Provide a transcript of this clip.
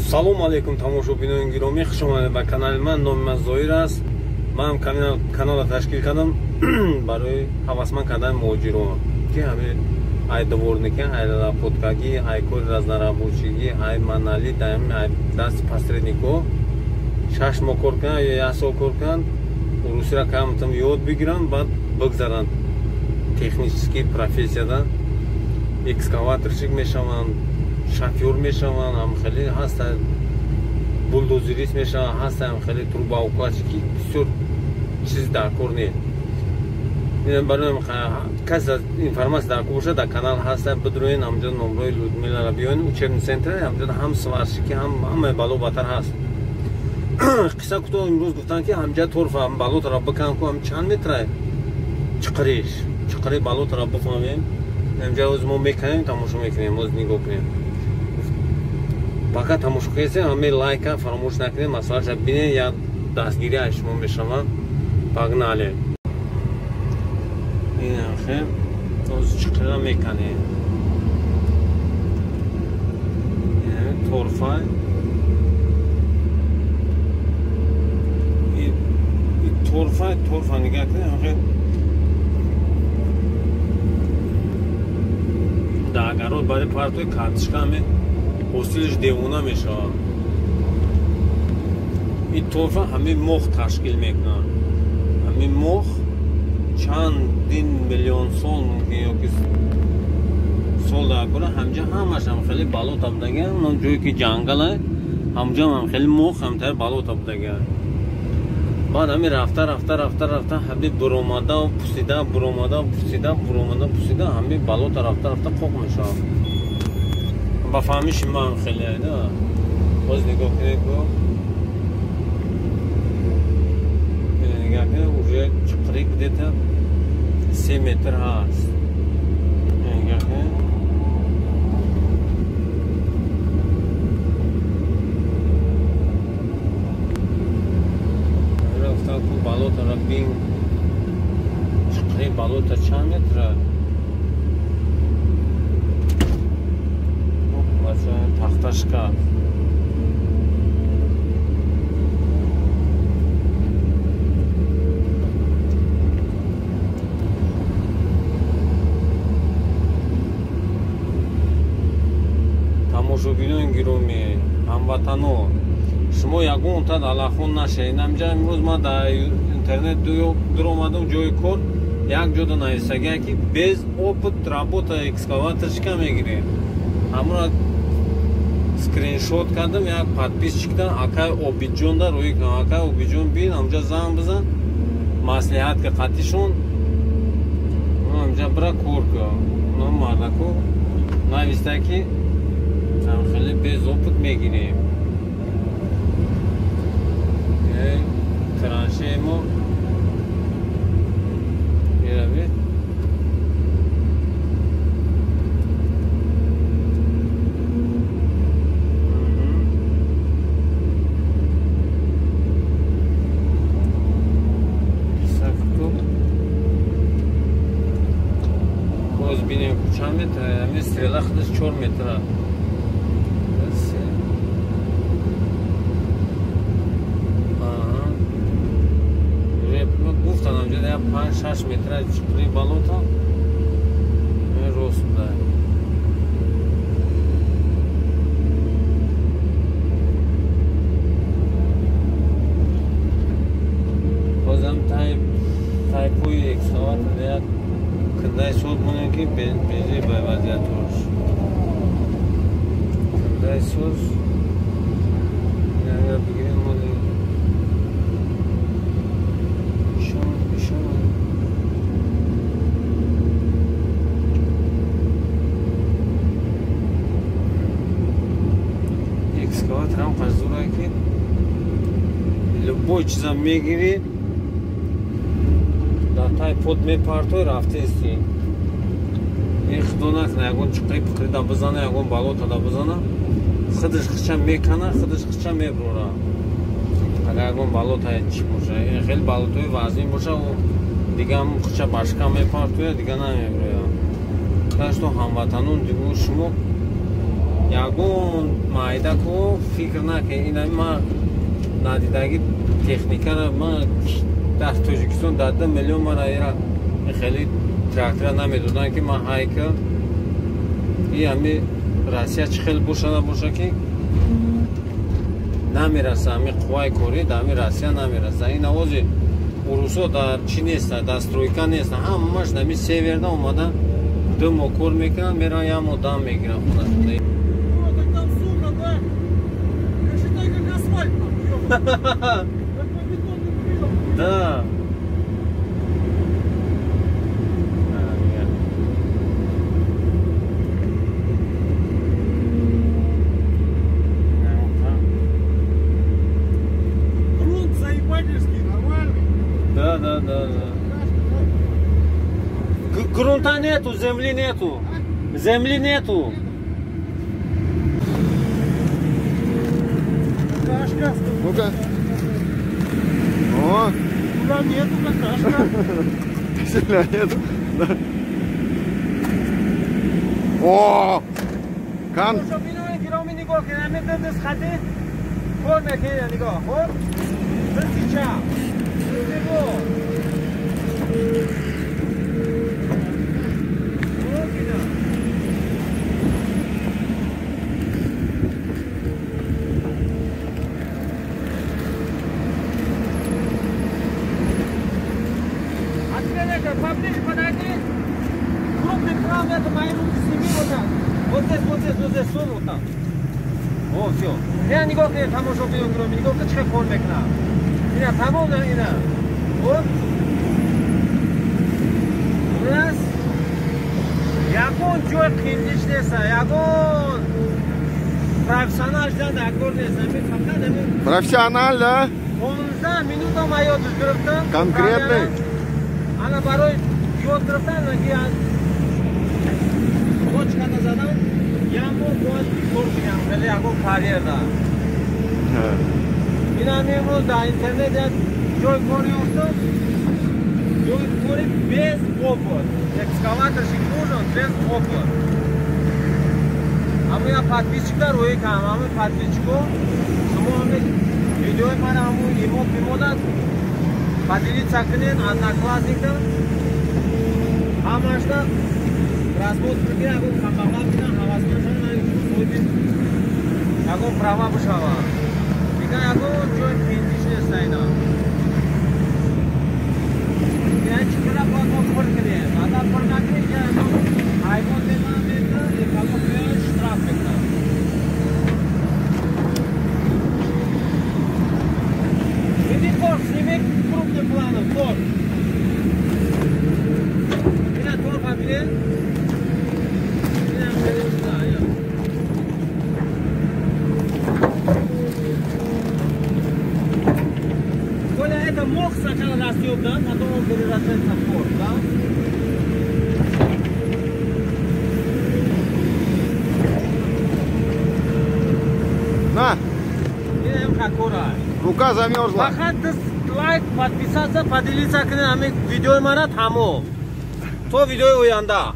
Салом алейкум тамошобинони гиромӣ, хуш омадед ба канали ман. Номи ман Зоир аст. Ман каналро ташкил кардам барои ҳавасманд кардани муҳоҷирон ки ҳамин ай доворники, ай лапоткагӣ, ай кори разнарабочигӣ, ай манали ай дасти посреднико 6 моҳ кор кунанд ё 1 сол кор кунанд, русиро камтам ёд бигиранд, баъд бигзаранд технически профессияда экскаваторщик мешаванд, шофёр мешаванд, ҳамхеле ҳаста булдозерист мешаванд, ҳаста ҳамхеле трубоукладчики, бисёр чиз дар кор нест. Барои касе информация дар кор бошад, дар канал ҳаста бидроен, ҳамҷо номрои Людмиларо биёрен, учебный центр ҳамҷо ҳам сварщики, ҳамаи бало баттар ҳаст. Қисса кӯтоҳ имрӯз гуфтанд ки ҳамҷа торфа балотро бикан ку ҳам чанд метра чиқри балотро бифаҳмем. ҳамҷа оз мо мекунем, тамошо мекунем, оз нигоҳ кунем. Пока тамошо кунем, ҳамаи лайка фаромӯш накунем, масъалаша бинем, як дастгирӣ аз шумо мешавад. Погнали. Ин хел оз чиқриро мекунем. торфа торфа нигоҳ кунем. Дар гарод барои партои картишка ҳосилаш девона мешавад. Ин торфа ҳамин моҳ ташкил мекунад. Ҳамин моҳ чандин миллион сол мумкин ёки сол дар гура ҳамҷа ҳамаш ҳамхеле балота будаган. Он ҷое ки ҷангал аст, ҳамҷа ҳамхеле моҳ ҳамтар балота будаган. Баъд ҳамин рафта ҳамин буромада пусида ҳамин балота рафта қоқ мешавад. ба фаҳми шумо ҳамхеле айда. боз нигоҳ кунед ку нигоҳ кунед, уже чиқри где-то 3 метр ҳаст. Нигоҳ кунед. Балотаро бин чиқри балота чанд метра? Тахташка. Тамошобинони гиромӣ, ҳамватано, шумо ягон тад алахон нашавед. Ҳамҷа имрӯз ман дар интернет дуромадам ҷои кор, як ҷода нависагия ки без опыт работа экскаваторщика мегиред. Ҳамуро скриншот кардам, як подписчикда акай Обиҷонда рӯи кунам. Акай Обиҷон бин, ҳамҷа занг бизан, маслиҳат ки қатишон, ҳамҷа бира кор кун. Он мардаку нависта ки ҳамхеле без опыт мегирем. Траншеи мо меравед. Боз бинем чанд метр, ҳамин стрела худаш 4 метра. Гуфтам ҳамҷода 5-6 метра чиқри балота рост буда. бозам тайпои экскаваторда як кандай суд монем ки бези ба вазият рош. Кандай суд нагар бигирем моли экскаватор ҳам қазура ки любой чиза мегири дар тай под мепартой рафтести. ин худо накна ягон чиқри пиқри да бизана, ягон балота да бизана, худаш хича мекана, худаш хича меброра. Агар ягон балота чӣ боша, ин хеле балотаи вазнин боша, дигар хича башка мепартоя, дигар намеброя. Кашто ҳамватанон дигу шумо ягон майда ко фикр накунед ина ма надидаги техникара ма дар Тоҷикистон дар 2 миллион мара ира хеле трактора намедоданд ки ма ҳайка и ами Россия чӣ хеле боша ки намераса ами қувваи корӣ дар ами Россия намераса ин авози урусо дар чӣ неста дар стройка неста ҳамаш дар ами северда омада 2 моҳ кор мекунанд меран 1 моҳ дам мегиранд хонашуда. Да. Грунт заебательский, нормальный. Да. Грунта нету, земли нету. Земли нету. Какашка. Ну-ка. О! Туда нету какашка. Сильно нету. Да. О! Кан. Поближе подойди. Крупный кран, это мои руки сними вот так. Вот здесь, сунь вот так. О, все. Я не говорю, там уже убил, кроме не говорю, что формик на. Ина, там он, ина. Вот. Раз. Ягон joy qiyinlik desa, ягон professional jan aktor desa, men faqat Профессионал, да? 15 minuta mayot turibdi. Конкретный. Ana baroy yo'l turibdi, keyin bochkani zadan yomon bo'l ko'rgan, hali ягон karyerda. Ina men da internetda joy ko'ryaptim. Joy ko'rib bez opor. Экскаваторщик нужен без опыта. А мы подписчикlar o'ykan, мы подписчиков. Шумоны видео мана ему пимода поделиться qiling одноклассникda. Hamashda развод qilgan, bu xabarlar bilan havaslanishadi. Ягон права бушава. Degan ягон joy qiyinlashni istaydi. Chiqira qolib qolgan. Adam qolmagan ekan. Hayvon demaydi, ekologiya shtraf qiladi. Endi kor, snimek krupni plani, kor. Ina tor familiya. Ina qilishda, ya. Коля, это мох сначала растет, да? Потом он перерастает на корм, да? На! Рука замерзла. Фақат лайк, подписаться, поделиться, видео мана тамо. То видео уянда.